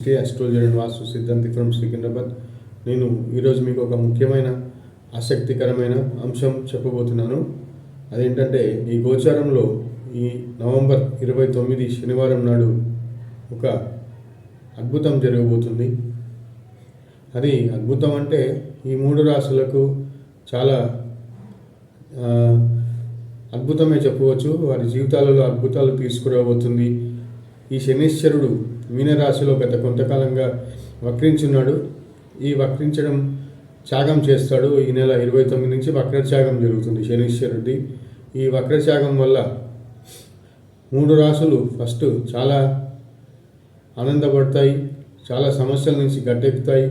Astrologer and వాస్తు సిద్ధాంతి from Secunderabad. నేను ఈరోజు మీకు ఒక ముఖ్యమైన ఆసక్తికరమైన అంశం చెప్పబోతున్నాను. అదేంటంటే ఈ గోచారంలో ఈ నవంబర్ 29 శనివారం నాడు ఒక అద్భుతం జరగబోతుంది. అది అద్భుతం అంటే ఈ మూడు రాశులకు చాలా అద్భుతమే చెప్పవచ్చు. వారి జీవితాలలో అద్భుతాలు తీసుకురాబోతుంది. ఈ శనీశ్వరుడు మీనరాశిలో గత కొంతకాలంగా వక్రించున్నాడు. ఈ వక్రించడం త్యాగం చేస్తాడు. ఈ నెల 29 నుంచి వక్రత్యాగం జరుగుతుంది శనీశ్వరుడి. ఈ వక్రత్యాగం వల్ల మూడు రాశులు ఫస్ట్ చాలా ఆనందపడతాయి, చాలా సమస్యల నుంచి గట్టెక్కుతాయి.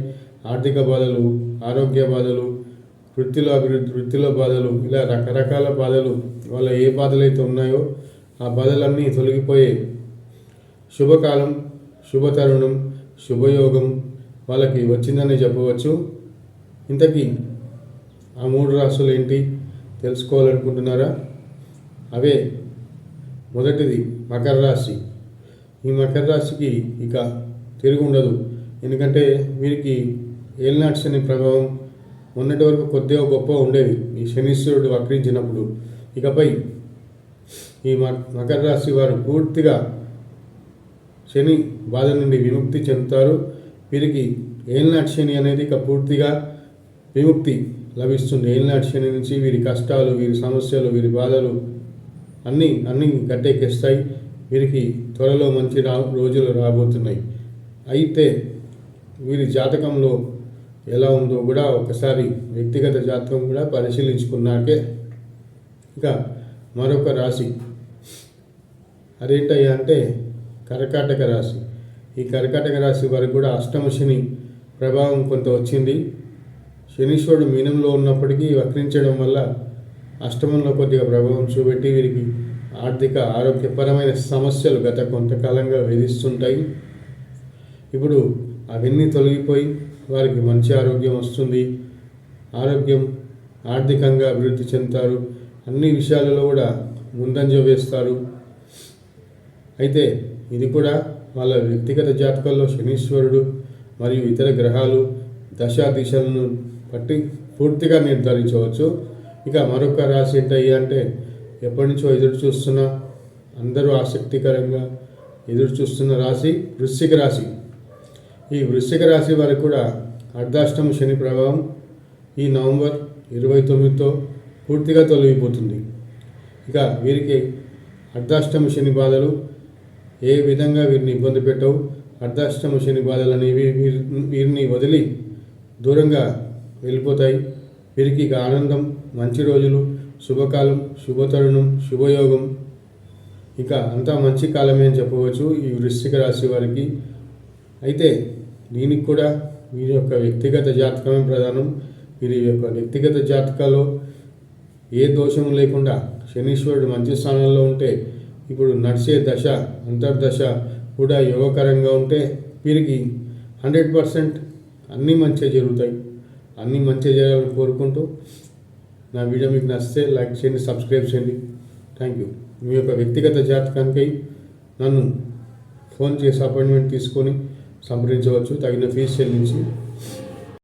ఆర్థిక బాధలు, ఆరోగ్య బాధలు, వృత్తిలో బాధలు, ఇలా రకరకాల బాధలు, వాళ్ళ ఏ బాధలు అయితే ఉన్నాయో ఆ బాధలన్నీ తొలగిపోయే శుభకాలం, శుభతరుణం, శుభయోగం వాళ్ళకి వచ్చిందని చెప్పవచ్చు. ఇంతకీ ఆ మూడు రాశులు ఏంటి తెలుసుకోవాలనుకుంటున్నారా? అవే మొదటిది మకర రాశి. ఈ మకర రాశికి ఇక తిరుగు ఉండదు. ఎందుకంటే వీరికి ఏలినాటి శని ప్రభావం మొన్నటి వరకు కొద్దిగా గొప్ప ఉండేది ఈ శనీశ్వరుడు వక్రించినప్పుడు. ఇకపై ఈ మకర రాశి వారు పూర్తిగా శని బాధ నుండి విముక్తి చెందుతారు. వీరికి ఏలినాటి శని అనేది ఇక పూర్తిగా విముక్తి లభిస్తుంది. ఏలినాటి శని నుంచి వీరి కష్టాలు, వీరి సమస్యలు, వీరి బాధలు అన్నీ గట్టెక్కిస్తాయి. వీరికి త్వరలో మంచి రోజులు రాబోతున్నాయి. అయితే వీరి జాతకంలో ఎలా ఉందో కూడా ఒకసారి వ్యక్తిగత జాతకం కూడా పరిశీలించుకున్నాకే ఇక మరొక రాశి అదేంటయ్యా అంటే కర్కాటక రాశి. ఈ కర్కాటక రాశి వారికి కూడా అష్టమ శని ప్రభావం కొంత వచ్చింది. శనీశ్వరుడు మీనంలో ఉన్నప్పటికీ వక్రించడం వల్ల అష్టమంలో కొద్దిగా ప్రభావం చూపెట్టి వీరికి ఆర్థిక ఆరోగ్యపరమైన సమస్యలు గత కొంతకాలంగా వేధిస్తుంటాయి. ఇప్పుడు అవన్నీ తొలగిపోయి వారికి మంచి ఆరోగ్యం వస్తుంది. ఆర్థికంగా అభివృద్ధి చెందుతారు. అన్ని విషయాలలో కూడా ముందంజ వేస్తారు. అయితే ఇది కూడా వాళ్ళ వ్యక్తిగత జాతకాల్లో శనీశ్వరుడు మరియు ఇతర గ్రహాలు దశా దిశలను బట్టి పూర్తిగా నిర్ధారించవచ్చు. ఇక మరొక రాశి ఏంటయ్యా అంటే ఎప్పటి నుంచో అందరూ ఆసక్తికరంగా ఎదురు చూస్తున్న రాశి వృశ్చిక రాశి. ఈ వృశ్చిక రాశి వారికి కూడా అర్ధాష్టమ శని ప్రభావం ఈ నవంబర్ 29తో పూర్తిగా తొలగిపోతుంది. ఇక వీరికి అర్ధాష్టమ శని బాధలు ఏ విధంగా వీరిని ఇబ్బంది పెట్టవు. అర్ధాష్టమ శని బాధలు అనేవి వీరిని వదిలి దూరంగా వెళ్ళిపోతాయి. వీరికి ఇక ఆనందం, మంచి రోజులు, శుభకాలం, శుభతరుణం, శుభయోగం, ఇక అంతా మంచి కాలమే అని చెప్పవచ్చు ఈ వృశ్చిక రాశి వారికి. అయితే దీనికి కూడా వీరి యొక్క వ్యక్తిగత జాతకమే ప్రధానం. వీరి యొక్క వ్యక్తిగత జాతకాల్లో ఏ దోషం లేకుండా శనీశ్వరుడు మంచి స్థానంలో ఉంటే, ఇప్పుడు నడిచే దశ అంతర్దశ కూడా యోగకరంగా ఉంటే వీరికి 100% అన్నీ మంచిగా జరుగుతాయి. అన్నీ మంచిగా జరగాలని కోరుకుంటూ నా వీడియో మీకు నచ్చితే లైక్ చేయండి, సబ్స్క్రైబ్ చేయండి. Thank you. మీ యొక్క వ్యక్తిగత జాతకానికి నన్ను ఫోన్ చేసి అపాయింట్మెంట్ తీసుకొని సంప్రదించవచ్చు తగిన ఫీజు చెల్లించి.